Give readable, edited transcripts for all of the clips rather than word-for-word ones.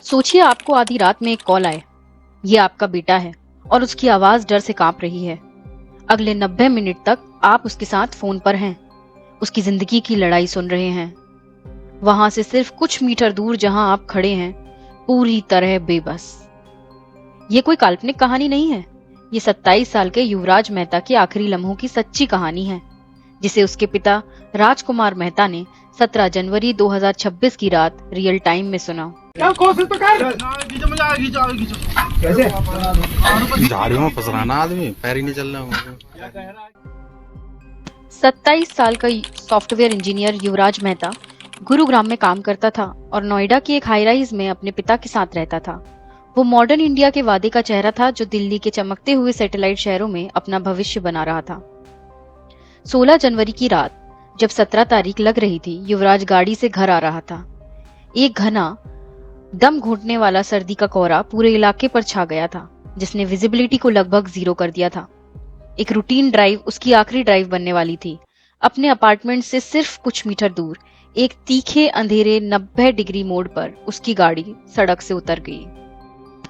सोचिए आपको आधी रात में एक कॉल आए, ये आपका बेटा है और उसकी आवाज डर से कांप रही है। अगले 90 मिनट तक आप उसके साथ फोन पर हैं, उसकी जिंदगी की लड़ाई सुन रहे हैं। वहां से सिर्फ कुछ मीटर दूर जहां आप खड़े हैं, पूरी तरह बेबस। ये कोई काल्पनिक कहानी नहीं है, ये 27 साल के युवराज मेहता के आखिरी लम्हों की सच्ची कहानी है, जिसे उसके पिता राजकुमार मेहता ने 17 जनवरी 2026 की रात रियल टाइम में सुना। कोशिश तो कर। कैसे? झाड़ियों में फंस रहा ना आदमी, पैर ही नहीं चल रहा। 27 साल का सॉफ्टवेयर इंजीनियर युवराज मेहता गुरुग्राम में काम करता था और नोएडा की एक हाई राइज में अपने पिता के साथ रहता था। वो मॉडर्न इंडिया के वादे का चेहरा था, जो दिल्ली के चमकते हुए सैटेलाइट शहरों में अपना भविष्य बना रहा था। 16 जनवरी की रात जब 17 तारीख लग रही थी, युवराज गाड़ी से घर आ रहा था। एक घना दम घुटने वाला सर्दी का कोहरा पूरे इलाके पर छा गया था, जिसने विजिबिलिटी को लगभग जीरो कर दिया था। एक रूटीन ड्राइव उसकी आखिरी ड्राइव बनने वाली थी। अपने अपार्टमेंट से सिर्फ कुछ मीटर दूर एक तीखे अंधेरे 90 डिग्री मोड़ पर उसकी गाड़ी सड़क से उतर गई।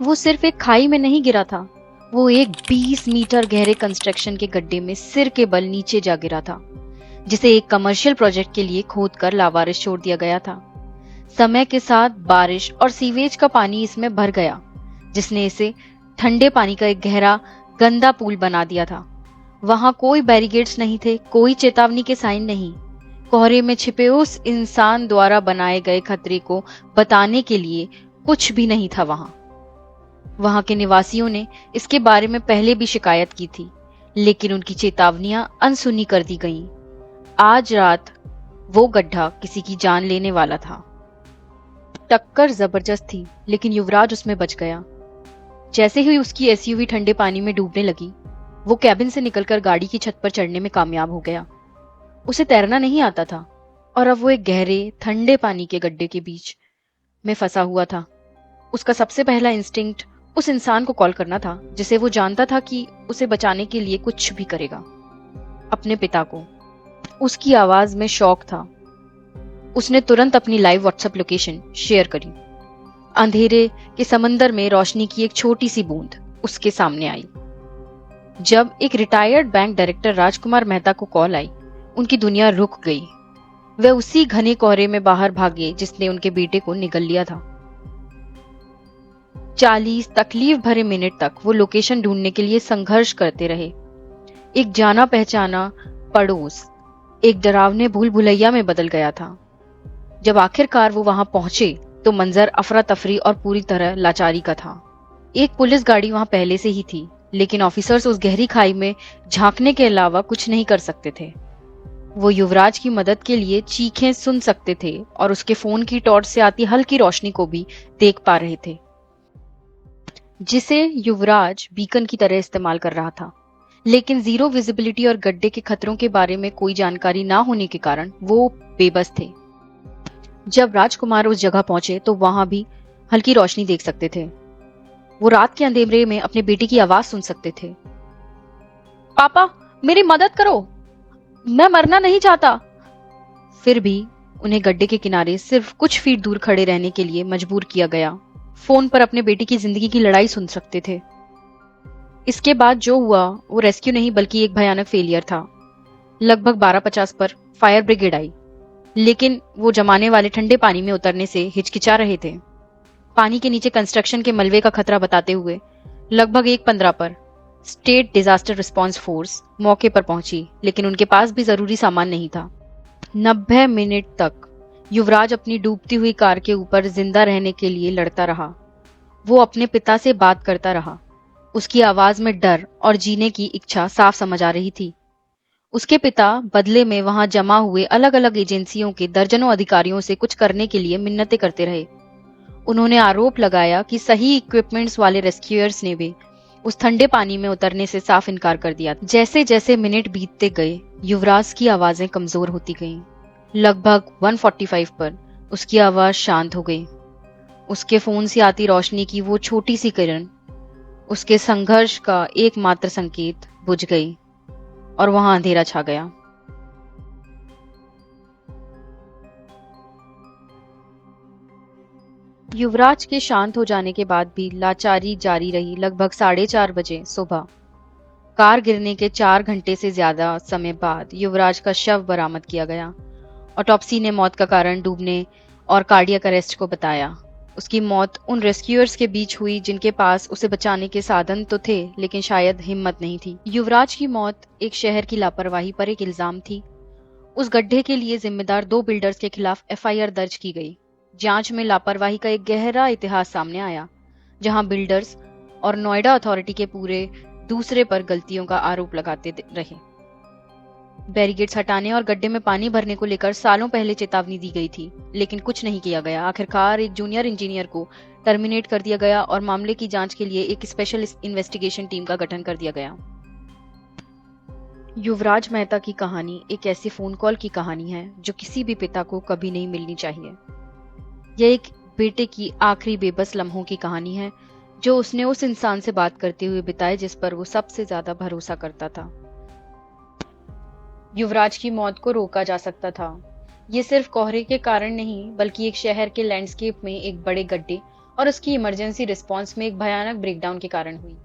वो सिर्फ एक खाई में नहीं गिरा था, वो एक 20 मीटर गहरे कंस्ट्रक्शन के गड्ढे में सिर के बल नीचे जा गिरा था, जिसे एक कमर्शियल प्रोजेक्ट के लिए खोदकर लावारिस छोड़ दिया गया था। समय के साथ बारिश और सीवेज का पानी इसमें भर गया, जिसने इसे ठंडे पानी का एक गहरा गंदा पूल बना दिया था। वहां कोई बैरिकेड्स नहीं थे, कोई चेतावनी के साइन नहीं। कोहरे में छिपे उस इंसान द्वारा बनाए गए खतरे को बताने के लिए कुछ भी नहीं था। वहां के निवासियों ने इसके बारे में पहले भी शिकायत की थी, लेकिन उनकी चेतावनियां अनसुनी कर दी गईं। आज रात वो गड्ढा किसी की जान लेने वाला था। टक्कर जबरदस्त थी, लेकिन युवराज उसमें बच गया। जैसे ही उसकी एसयूवी ठंडे पानी में डूबने लगी, वो कैबिन से निकलकर गाड़ी की छत पर चढ़ने में कामयाब हो गया। उसे तैरना नहीं आता था और अब वो एक गहरे ठंडे पानी के गड्ढे के बीच में फंसा हुआ था। उसका सबसे पहला इंस्टिंक्ट उस इंसान को कॉल करना था, जिसे वो जानता था कि उसे बचाने के लिए कुछ भी करेगा, अपने पिता को। उसकी आवाज में शौक था। उसने तुरंत अपनी लाइव व्हाट्सएप लोकेशन शेयर करी। अंधेरे के समंदर में रोशनी की एक छोटी सी बूंद उसके सामने आई। जब एक रिटायर्ड बैंक डायरेक्टर राजकुमार मेहता को कॉल आई, उनकी दुनिया रुक गई। वे उसी घने कोहरे में बाहर भागे जिसने उनके बेटे को निगल लिया था। 40 तकलीफ भरे मिनट तक वो लोकेशन ढूंढने के लिए संघर्ष करते रहे। एक जाना पहचाना पड़ोस एक डरावने भूल भुलैया में बदल गया था। जब आखिरकार वो वहां पहुंचे तो मंजर अफरा तफरी और पूरी तरह लाचारी का था। एक पुलिस गाड़ी वहां पहले से ही थी, लेकिन ऑफिसर्स उस गहरी खाई में झांकने के अलावा कुछ नहीं कर सकते थे। वो युवराज की मदद के लिए चीखें सुन सकते थे और उसके फोन की टॉर्च से आती हल्की रोशनी को भी देख पा रहे थे, जिसे युवराज बीकन की तरह इस्तेमाल कर रहा था। लेकिन जीरो विजिबिलिटी और गड्ढे के खतरों के बारे में कोई जानकारी ना होने के कारण वो बेबस थे। जब राजकुमार उस जगह पहुंचे तो वहां भी हल्की रोशनी देख सकते थे। वो रात के अंधेरे में अपने बेटे की आवाज सुन सकते थे। पापा, मेरी मदद करो, मैं मरना नहीं चाहता। फिर भी उन्हें गड्ढे के किनारे सिर्फ कुछ फीट दूर खड़े रहने के लिए मजबूर किया गया। फोन पर अपने बेटे की जिंदगी की लड़ाई सुन सकते थे। इसके बाद जो हुआ वो रेस्क्यू नहीं बल्कि एक भयानक फेलियर था। लगभग 12:50 पर फायर ब्रिगेड आई, लेकिन वो जमाने वाले ठंडे पानी में उतरने से हिचकिचा रहे थे। पानी के नीचे कंस्ट्रक्शन के मलबे का खतरा बताते हुए लगभग 1:15 पर स्टेट डिजास्टर रिस्पांस फोर्स मौके पर पहुंची, लेकिन उनके पास भी जरूरी सामान नहीं था। 90 मिनट तक युवराज अपनी डूबती हुई कार के ऊपर जिंदा रहने के लिए लड़ता रहा। वो अपने पिता से बात करता रहा। उसकी आवाज में डर और जीने की इच्छा साफ समझ आ रही थी। उसके पिता बदले में वहां जमा हुए अलग अलग एजेंसियों के दर्जनों अधिकारियों से कुछ करने के लिए मिन्नतें करते रहे। उन्होंने आरोप लगाया कि सही इक्विपमेंट्स वाले रेस्क्यूअर्स ने भी उस ठंडे पानी में उतरने से साफ इनकार कर दिया। जैसे जैसे मिनट बीतते गए, युवराज की आवाजें कमजोर होती गईं। लगभग 1:45 पर उसकी आवाज शांत हो गई। उसके फोन से आती रोशनी की वो छोटी सी किरण उसके संघर्ष का एकमात्र संकेत बुझ गई और वहां अंधेरा छा गया। युवराज के शांत हो जाने के बाद भी लाचारी जारी रही। लगभग 4:30 बजे सुबह कार गिरने के 4 घंटे से ज्यादा समय बाद युवराज का शव बरामद किया गया। ऑटोप्सी ने मौत का कारण डूबने और कार्डियक अरेस्ट को बताया। उसकी मौत उन रेस्क्यूअर्स के बीच हुई जिनके पास उसे बचाने के साधन तो थे, लेकिन शायद हिम्मत नहीं थी। युवराज की मौत एक शहर की लापरवाही पर एक इल्जाम थी। उस गड्ढे के लिए जिम्मेदार 2 बिल्डर्स के खिलाफ एफआईआर दर्ज की गई। जांच में लापरवाही का एक गहरा इतिहास सामने आया, जहां बिल्डर्स और नोएडा अथॉरिटी के पूरे दूसरे पर गलतियों का आरोप लगाते रहे। बैरिकेड्स हटाने और गड्ढे में पानी भरने को लेकर सालों पहले चेतावनी दी गई थी, लेकिन कुछ नहीं किया गया। आखिरकार एक जूनियर इंजीनियर को टर्मिनेट कर दिया गया और मामले की जांच के लिए एक स्पेशल इन्वेस्टिगेशन टीम का गठन कर दिया गया। युवराज मेहता की कहानी एक ऐसी फोन कॉल की कहानी है जो किसी भी पिता को कभी नहीं मिलनी चाहिए। यह एक बेटे की आखिरी बेबस लम्हों की कहानी है, जो उसने उस इंसान से बात करते हुए बिताए जिस पर वो सबसे ज्यादा भरोसा करता था। युवराज की मौत को रोका जा सकता था। ये सिर्फ कोहरे के कारण नहीं, बल्कि एक शहर के लैंडस्केप में एक बड़े गड्ढे और उसकी इमरजेंसी रिस्पांस में एक भयानक ब्रेकडाउन के कारण हुई।